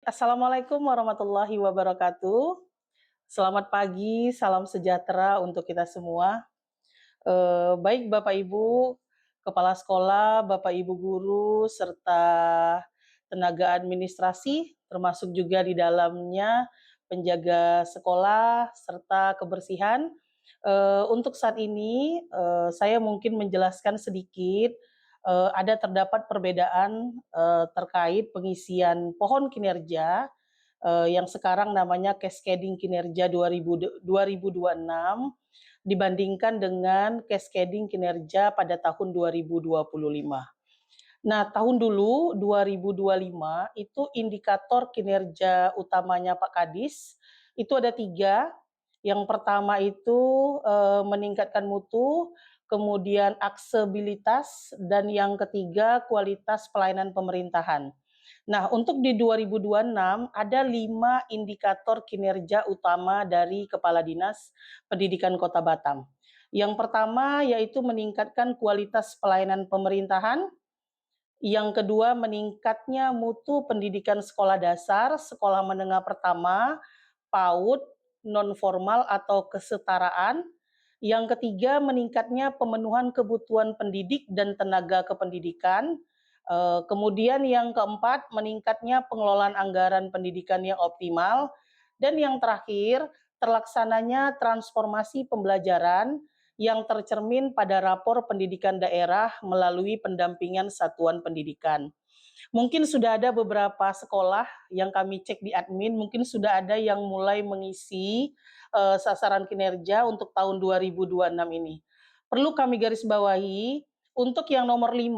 Assalamualaikum warahmatullahi wabarakatuh. Selamat pagi, salam sejahtera untuk kita semua. Baik Bapak Ibu, kepala sekolah, Bapak Ibu guru, serta tenaga administrasi, termasuk juga di dalamnya penjaga sekolah serta kebersihan. Untuk saat ini, saya mungkin menjelaskan sedikit, terdapat perbedaan, terkait pengisian pohon kinerja, yang sekarang namanya Cascading Kinerja 2026 dibandingkan dengan Cascading Kinerja pada tahun 2025. Nah, tahun dulu 2025 itu indikator kinerja utamanya Pak Kadis itu ada 3. Yang pertama itu, meningkatkan mutu, kemudian aksesibilitas, dan yang ketiga kualitas pelayanan pemerintahan. Nah, untuk di 2026 ada 5 indikator kinerja utama dari Kepala Dinas Pendidikan Kota Batam. Yang pertama yaitu meningkatkan kualitas pelayanan pemerintahan, yang kedua meningkatnya mutu pendidikan sekolah dasar, sekolah menengah pertama, PAUD, non formal atau kesetaraan. Yang ketiga meningkatnya pemenuhan kebutuhan pendidik dan tenaga kependidikan. Kemudian yang keempat meningkatnya pengelolaan anggaran pendidikan yang optimal. Dan yang terakhir terlaksananya transformasi pembelajaran yang tercermin pada rapor pendidikan daerah melalui pendampingan satuan pendidikan. Mungkin sudah ada beberapa sekolah yang kami cek di admin, mungkin sudah ada yang mulai mengisi sasaran kinerja untuk tahun 2026 ini. Perlu kami garis bawahi, untuk yang nomor 5,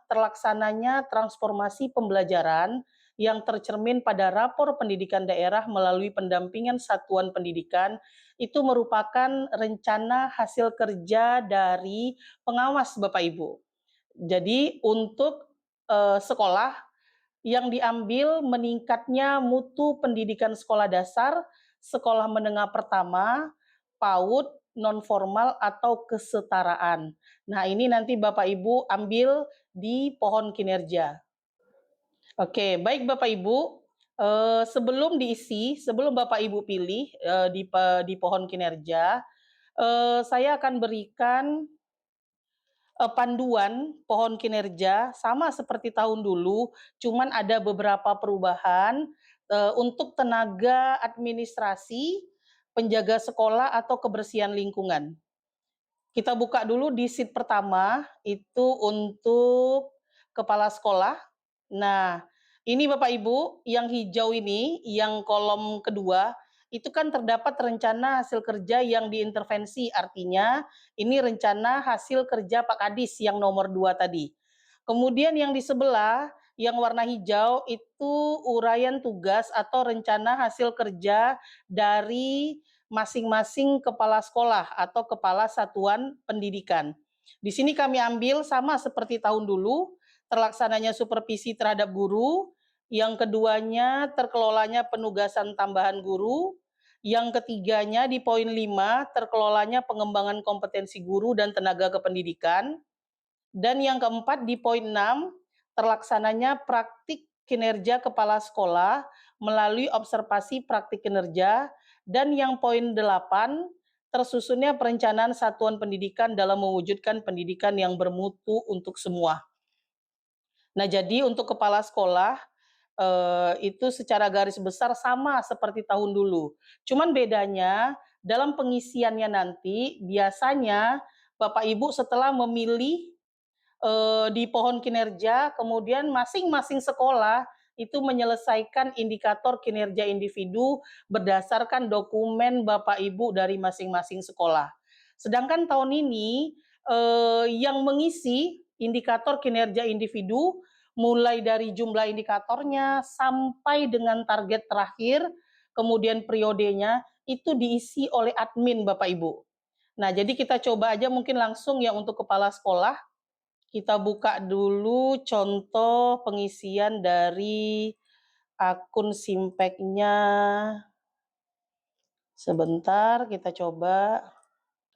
terlaksananya transformasi pembelajaran yang tercermin pada rapor pendidikan daerah melalui pendampingan satuan pendidikan, itu merupakan rencana hasil kerja dari pengawas Bapak Ibu. Jadi untuk sekolah yang diambil meningkatnya mutu pendidikan sekolah dasar, sekolah menengah pertama, PAUD, non formal atau kesetaraan. Nah, ini nanti Bapak Ibu ambil di pohon kinerja. Oke, baik Bapak Ibu, sebelum diisi, sebelum Bapak Ibu pilih, di pohon kinerja, saya akan berikan panduan pohon kinerja sama seperti tahun dulu, cuman ada beberapa perubahan, untuk tenaga administrasi, penjaga sekolah atau kebersihan lingkungan. Kita buka dulu di sheet pertama, itu untuk kepala sekolah. Nah, ini Bapak Ibu, yang hijau ini, yang kolom kedua, itu kan terdapat rencana hasil kerja yang diintervensi, artinya ini rencana hasil kerja Pak Kadis yang nomor 2 tadi. Kemudian yang di sebelah, yang warna hijau itu uraian tugas atau rencana hasil kerja dari masing-masing kepala sekolah atau kepala satuan pendidikan. Di sini kami ambil sama seperti tahun dulu, terlaksananya supervisi terhadap guru, yang keduanya terkelolanya penugasan tambahan guru, yang ketiganya di poin 5 terkelolanya pengembangan kompetensi guru dan tenaga kependidikan, dan yang keempat di poin 6 terlaksananya praktik kinerja kepala sekolah melalui observasi praktik kinerja, dan yang poin 8 tersusunnya perencanaan satuan pendidikan dalam mewujudkan pendidikan yang bermutu untuk semua. Nah, jadi untuk kepala sekolah, itu secara garis besar sama seperti tahun dulu. Cuman bedanya dalam pengisiannya nanti biasanya Bapak Ibu setelah memilih, di pohon kinerja, kemudian masing-masing sekolah itu menyelesaikan indikator kinerja individu berdasarkan dokumen Bapak Ibu dari masing-masing sekolah. Sedangkan tahun ini, yang mengisi indikator kinerja individu, mulai dari jumlah indikatornya sampai dengan target terakhir, kemudian periodenya, itu diisi oleh admin Bapak Ibu. Nah, jadi kita coba aja mungkin langsung ya untuk kepala sekolah, kita buka dulu contoh pengisian dari akun Simpeknya. Sebentar, kita coba.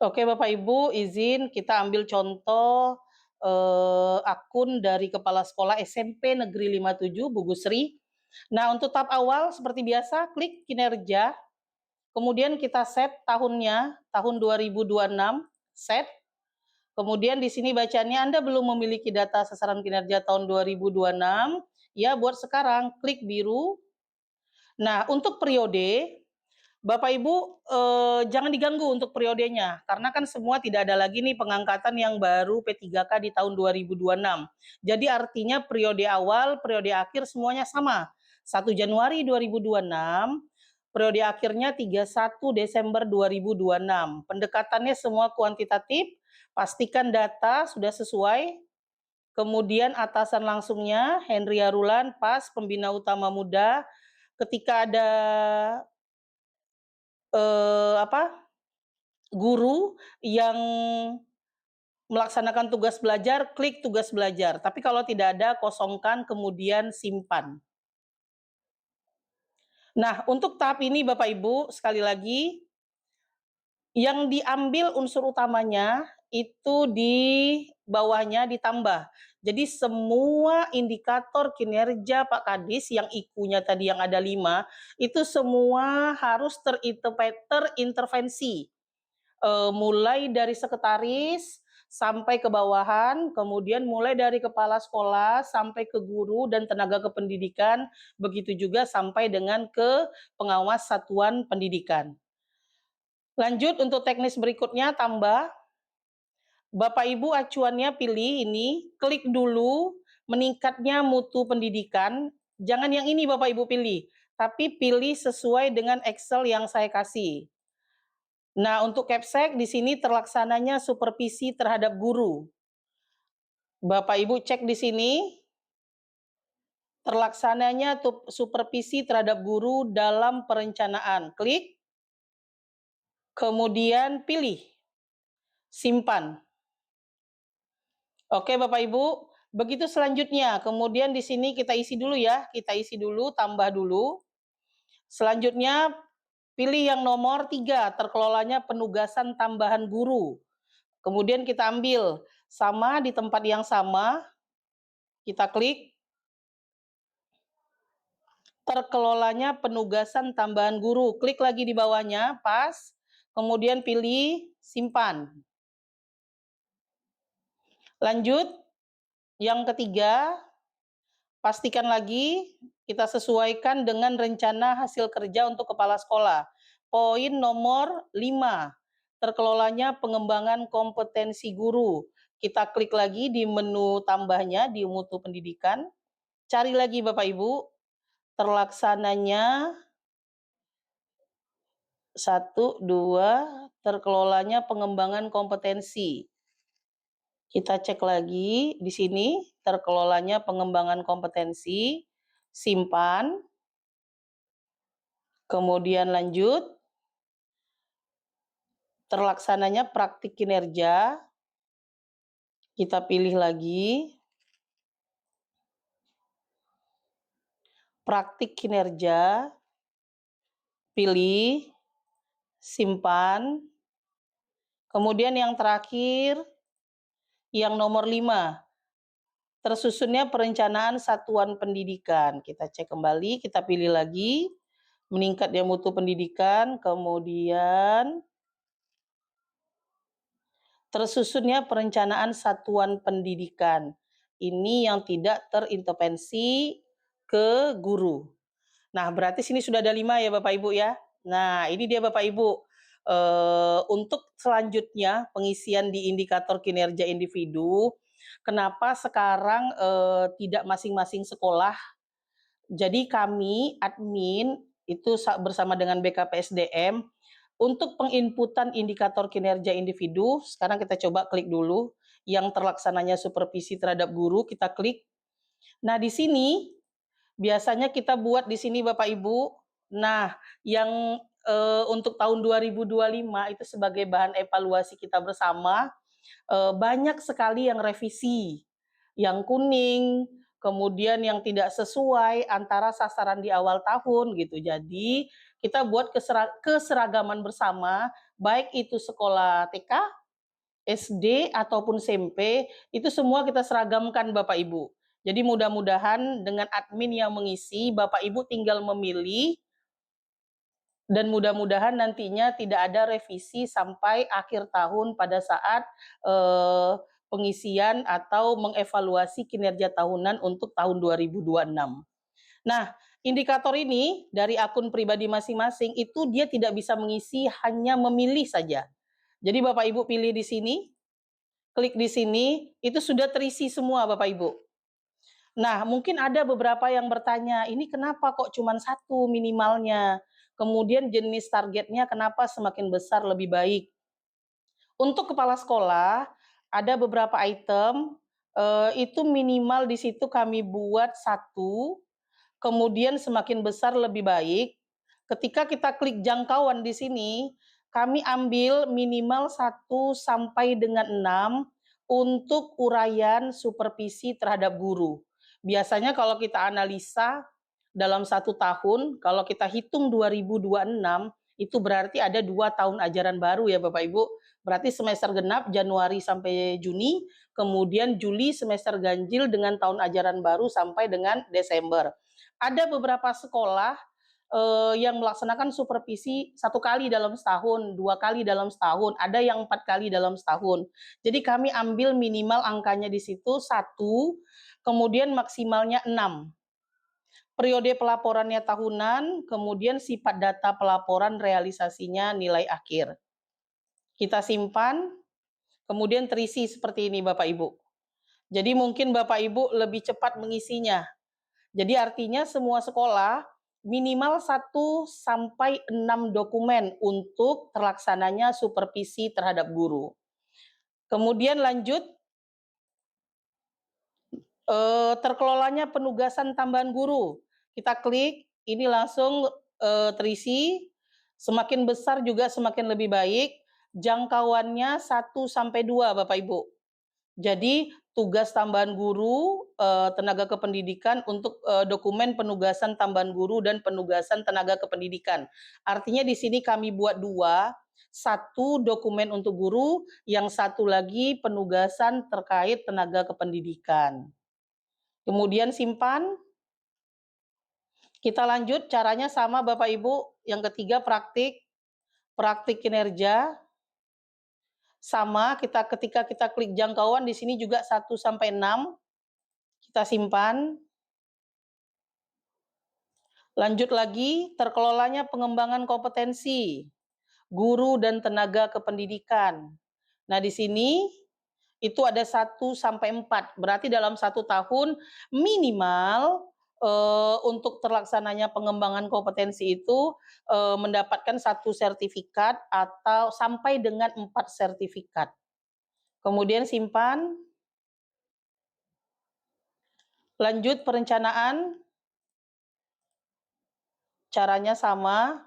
Oke, Bapak Ibu, izin kita ambil contoh, akun dari Kepala Sekolah SMP Negeri 57 Bu Gusri. Nah, untuk tahap awal seperti biasa klik kinerja, kemudian kita set tahunnya, tahun 2026, set. Kemudian di sini bacaannya Anda belum memiliki data sasaran kinerja tahun 2026, ya buat sekarang, klik biru. Nah, untuk periode, Bapak Ibu, jangan diganggu untuk periodenya, karena kan semua tidak ada lagi nih pengangkatan yang baru P3K di tahun 2026. Jadi artinya periode awal, periode akhir semuanya sama. 1 Januari 2026, periode akhirnya 31 Desember 2026. Pendekatannya semua kuantitatif, pastikan data sudah sesuai. Kemudian atasan langsungnya Henry Arulan, pas pembina utama muda. Ketika ada guru yang melaksanakan tugas belajar, klik tugas belajar. Tapi kalau tidak ada, kosongkan kemudian simpan. Nah, untuk tahap ini Bapak Ibu, sekali lagi, yang diambil unsur utamanya itu di bawahnya ditambah. Jadi semua indikator kinerja Pak Kadis yang IQ-nya tadi yang ada 5, itu semua harus terintervensi. Mulai dari sekretaris sampai ke bawahan, kemudian mulai dari kepala sekolah sampai ke guru dan tenaga kependidikan, begitu juga sampai dengan ke pengawas satuan pendidikan. Lanjut untuk teknis berikutnya, tambah. Bapak Ibu acuannya pilih ini, klik dulu meningkatnya mutu pendidikan. Jangan yang ini Bapak Ibu pilih, tapi pilih sesuai dengan Excel yang saya kasih. Nah, untuk Capsek di sini terlaksananya supervisi terhadap guru. Bapak Ibu cek di sini, terlaksananya supervisi terhadap guru dalam perencanaan. Klik, kemudian pilih, simpan. Oke Bapak Ibu, begitu selanjutnya. Kemudian di sini kita isi dulu ya, kita isi dulu, tambah dulu. Selanjutnya pilih yang nomor 3, terkelolanya penugasan tambahan guru. Kemudian kita ambil, sama di tempat yang sama, kita klik, terkelolanya penugasan tambahan guru. Klik lagi di bawahnya, pas, kemudian pilih simpan. Lanjut, yang ketiga, pastikan lagi kita sesuaikan dengan rencana hasil kerja untuk kepala sekolah. Poin nomor 5, terkelolanya pengembangan kompetensi guru. Kita klik lagi di menu tambahnya di mutu pendidikan. Cari lagi Bapak Ibu, terlaksananya 1, 2, terkelolanya pengembangan kompetensi. Kita cek lagi di sini, terkelolanya pengembangan kompetensi, simpan, kemudian lanjut, terlaksananya praktik kinerja, kita pilih lagi, praktik kinerja, pilih, simpan, kemudian yang terakhir, yang nomor 5, tersusunnya perencanaan satuan pendidikan. Kita cek kembali, kita pilih lagi, meningkatnya mutu pendidikan, kemudian tersusunnya perencanaan satuan pendidikan. Ini yang tidak terintervensi ke guru. Nah, berarti sini sudah ada 5 ya Bapak Ibu ya. Nah, ini dia Bapak Ibu. Untuk selanjutnya pengisian di indikator kinerja individu, kenapa sekarang tidak masing-masing sekolah. Jadi kami admin itu bersama dengan BKPSDM untuk penginputan indikator kinerja individu. Sekarang kita coba klik dulu yang terlaksananya supervisi terhadap guru, kita klik. Nah, di sini biasanya kita buat di sini Bapak Ibu. Nah, yang untuk tahun 2025 itu sebagai bahan evaluasi kita bersama, banyak sekali yang revisi, yang kuning, kemudian yang tidak sesuai antara sasaran di awal tahun gitu. Jadi kita buat keseragaman bersama, baik itu sekolah TK, SD ataupun SMP, itu semua kita seragamkan Bapak Ibu. Jadi mudah-mudahan dengan admin yang mengisi, Bapak Ibu tinggal memilih dan mudah-mudahan nantinya tidak ada revisi sampai akhir tahun pada saat pengisian atau mengevaluasi kinerja tahunan untuk tahun 2026. Nah, indikator ini dari akun pribadi masing-masing itu dia tidak bisa mengisi, hanya memilih saja. Jadi Bapak Ibu pilih di sini, klik di sini, itu sudah terisi semua Bapak Ibu. Nah, mungkin ada beberapa yang bertanya, ini kenapa kok cuma satu minimalnya? Kemudian jenis targetnya kenapa semakin besar lebih baik? Untuk kepala sekolah, ada beberapa item, itu minimal di situ kami buat satu, kemudian semakin besar lebih baik. Ketika kita klik jangkauan di sini, kami ambil minimal 1 sampai dengan 6 untuk uraian supervisi terhadap guru. Biasanya kalau kita analisa dalam 1 tahun, kalau kita hitung 2026, itu berarti ada 2 tahun ajaran baru ya Bapak Ibu. Berarti semester genap Januari sampai Juni, kemudian Juli semester ganjil dengan tahun ajaran baru sampai dengan Desember. Ada beberapa sekolah yang melaksanakan supervisi 1 kali dalam setahun, 2 kali dalam setahun, ada yang 4 kali dalam setahun. Jadi kami ambil minimal angkanya di situ 1, kemudian maksimalnya 6. Periode pelaporannya tahunan, kemudian sifat data pelaporan realisasinya nilai akhir. Kita simpan, kemudian terisi seperti ini Bapak Ibu. Jadi mungkin Bapak Ibu lebih cepat mengisinya. Jadi artinya semua sekolah minimal 1 sampai 6 dokumen untuk terlaksananya supervisi terhadap guru. Kemudian lanjut, terkelolanya penugasan tambahan guru. Kita klik, ini langsung terisi, semakin besar juga semakin lebih baik, jangkauannya 1 sampai 2 Bapak Ibu. Jadi tugas tambahan guru, tenaga kependidikan untuk dokumen penugasan tambahan guru dan penugasan tenaga kependidikan. Artinya di sini kami buat 2, 1 dokumen untuk guru, yang satu lagi penugasan terkait tenaga kependidikan. Kemudian simpan. Kita lanjut, caranya sama Bapak Ibu. Yang ketiga praktik kinerja. Sama, ketika kita klik jangkauan di sini juga 1 sampai 6. Kita simpan. Lanjut lagi, terkelolanya pengembangan kompetensi guru dan tenaga kependidikan. Nah, di sini itu ada 1 sampai 4. Berarti dalam 1 tahun minimal untuk terlaksananya pengembangan kompetensi itu mendapatkan 1 sertifikat atau sampai dengan 4 sertifikat. Kemudian simpan. Lanjut perencanaan. Caranya sama.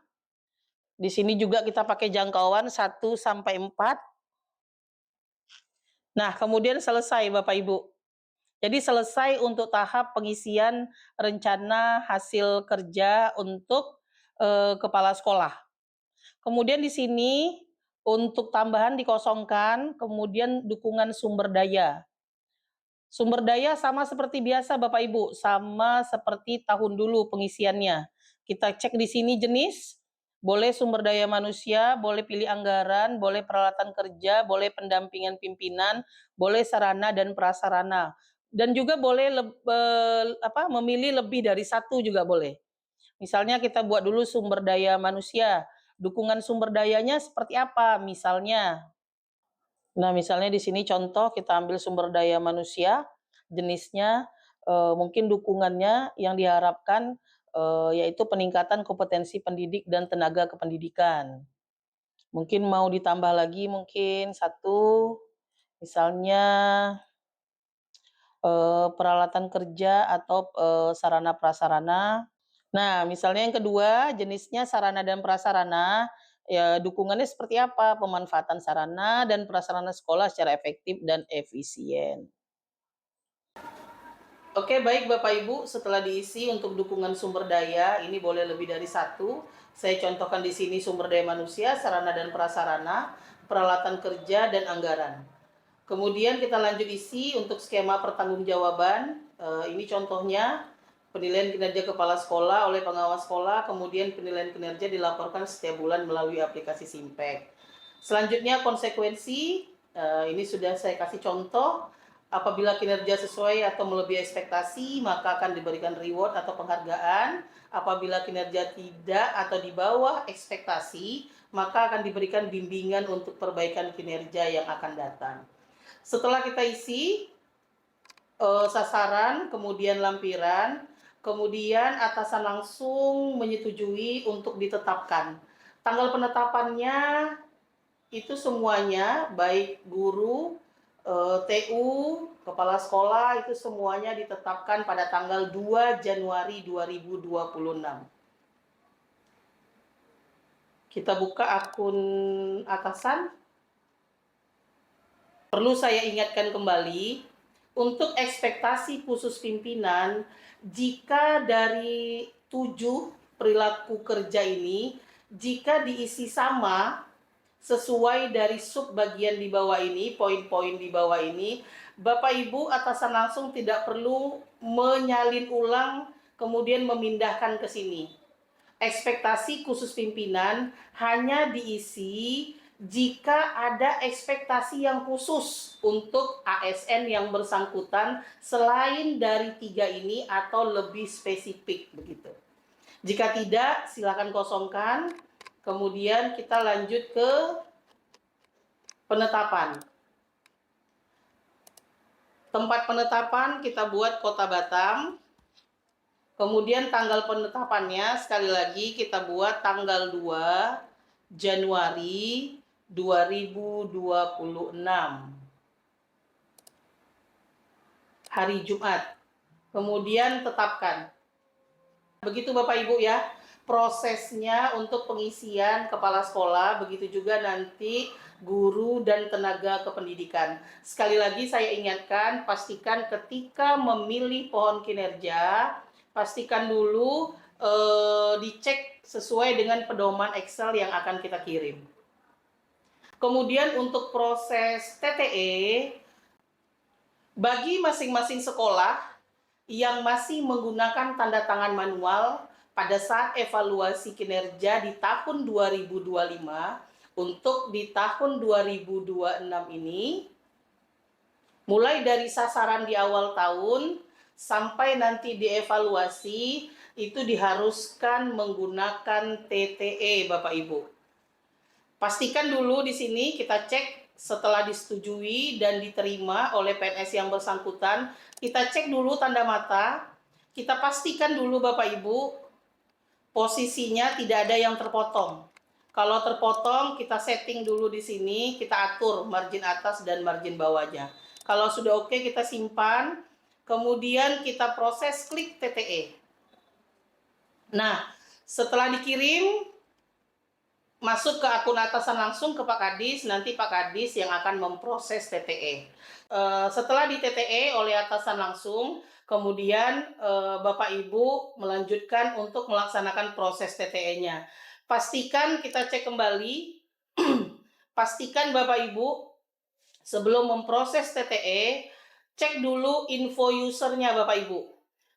Di sini juga kita pakai jangkauan 1 sampai 4. Nah, kemudian selesai Bapak Ibu. Jadi selesai untuk tahap pengisian rencana hasil kerja untuk kepala sekolah. Kemudian di sini untuk tambahan dikosongkan, kemudian dukungan sumber daya. Sumber daya sama seperti biasa Bapak Ibu, sama seperti tahun dulu pengisiannya. Kita cek di sini jenis, boleh sumber daya manusia, boleh pilih anggaran, boleh peralatan kerja, boleh pendampingan pimpinan, boleh sarana dan prasarana. Dan juga boleh memilih lebih dari satu juga boleh. Misalnya kita buat dulu sumber daya manusia, dukungan sumber dayanya seperti apa misalnya. Nah, misalnya di sini contoh kita ambil sumber daya manusia, jenisnya, mungkin dukungannya yang diharapkan, yaitu peningkatan kompetensi pendidik dan tenaga kependidikan. Mungkin mau ditambah lagi mungkin satu, misalnya, peralatan kerja atau, sarana prasarana. Nah, misalnya yang kedua, jenisnya sarana dan prasarana, ya dukungannya seperti apa, pemanfaatan sarana dan prasarana sekolah secara efektif dan efisien. Oke, baik Bapak Ibu, setelah diisi untuk dukungan sumber daya, ini boleh lebih dari satu. Saya contohkan di sini sumber daya manusia, sarana dan prasarana, peralatan kerja, dan anggaran. Kemudian kita lanjut isi untuk skema pertanggungjawaban. Ini contohnya penilaian kinerja kepala sekolah oleh pengawas sekolah, kemudian penilaian kinerja dilaporkan setiap bulan melalui aplikasi Simpek. Selanjutnya konsekuensi, ini sudah saya kasih contoh. Apabila kinerja sesuai atau melebihi ekspektasi, maka akan diberikan reward atau penghargaan. Apabila kinerja tidak atau di bawah ekspektasi, maka akan diberikan bimbingan untuk perbaikan kinerja yang akan datang. Setelah kita isi sasaran, kemudian lampiran, kemudian atasan langsung menyetujui untuk ditetapkan. Tanggal penetapannya itu semuanya, baik guru, TU, kepala sekolah, itu semuanya ditetapkan pada tanggal 2 Januari 2026. Kita buka akun atasan. Perlu saya ingatkan kembali, untuk ekspektasi khusus pimpinan, jika dari 7 perilaku kerja ini, jika diisi sama, sesuai dari sub bagian di bawah ini, poin-poin di bawah ini, Bapak Ibu atasan langsung tidak perlu menyalin ulang, kemudian memindahkan ke sini. Ekspektasi khusus pimpinan hanya diisi jika ada ekspektasi yang khusus untuk ASN yang bersangkutan selain dari 3 ini atau lebih spesifik begitu. Jika tidak, silakan kosongkan. Kemudian kita lanjut ke penetapan. Tempat penetapan kita buat Kota Batam. Kemudian tanggal penetapannya sekali lagi kita buat tanggal 2 Januari 2026. Hari Jumat. Kemudian tetapkan. Begitu Bapak Ibu ya, prosesnya untuk pengisian kepala sekolah, begitu juga nanti guru dan tenaga kependidikan. Sekali lagi saya ingatkan, pastikan ketika memilih pohon kinerja, pastikan dulu dicek sesuai dengan pedoman Excel yang akan kita kirim. Kemudian untuk proses TTE, bagi masing-masing sekolah yang masih menggunakan tanda tangan manual pada saat evaluasi kinerja di tahun 2025, untuk di tahun 2026 ini, mulai dari sasaran di awal tahun sampai nanti dievaluasi, itu diharuskan menggunakan TTE Bapak Ibu. Pastikan dulu di sini kita cek setelah disetujui dan diterima oleh PNS yang bersangkutan, kita cek dulu tanda mata, kita pastikan dulu Bapak Ibu, posisinya tidak ada yang terpotong. Kalau terpotong, kita setting dulu di sini, kita atur margin atas dan margin bawahnya. Kalau sudah oke, kita simpan, kemudian kita proses klik TTE. Nah, setelah dikirim, masuk ke akun atasan langsung ke Pak Kadis, nanti Pak Kadis yang akan memproses TTE. Setelah di TTE oleh atasan langsung, kemudian Bapak Ibu melanjutkan untuk melaksanakan proses TTE-nya. Pastikan kita cek kembali, pastikan Bapak Ibu sebelum memproses TTE, cek dulu info usernya Bapak Ibu.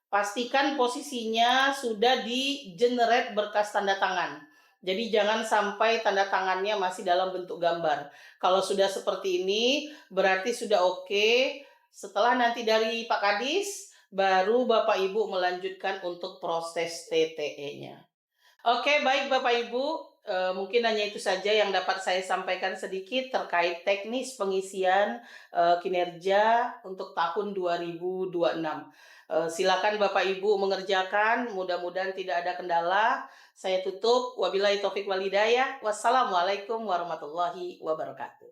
Pastikan posisinya sudah di-generate berkas tanda tangan. Jadi jangan sampai tanda tangannya masih dalam bentuk gambar. Kalau sudah seperti ini, berarti sudah oke. Setelah nanti dari Pak Kadis, baru Bapak Ibu melanjutkan untuk proses TTE-nya. Oke, baik Bapak Ibu, mungkin hanya itu saja yang dapat saya sampaikan sedikit terkait teknis pengisian kinerja untuk tahun 2026. Silakan Bapak Ibu mengerjakan, mudah-mudahan tidak ada kendala. Saya tutup, wabillahi taufik wal hidayah. Wassalamualaikum warahmatullahi wabarakatuh.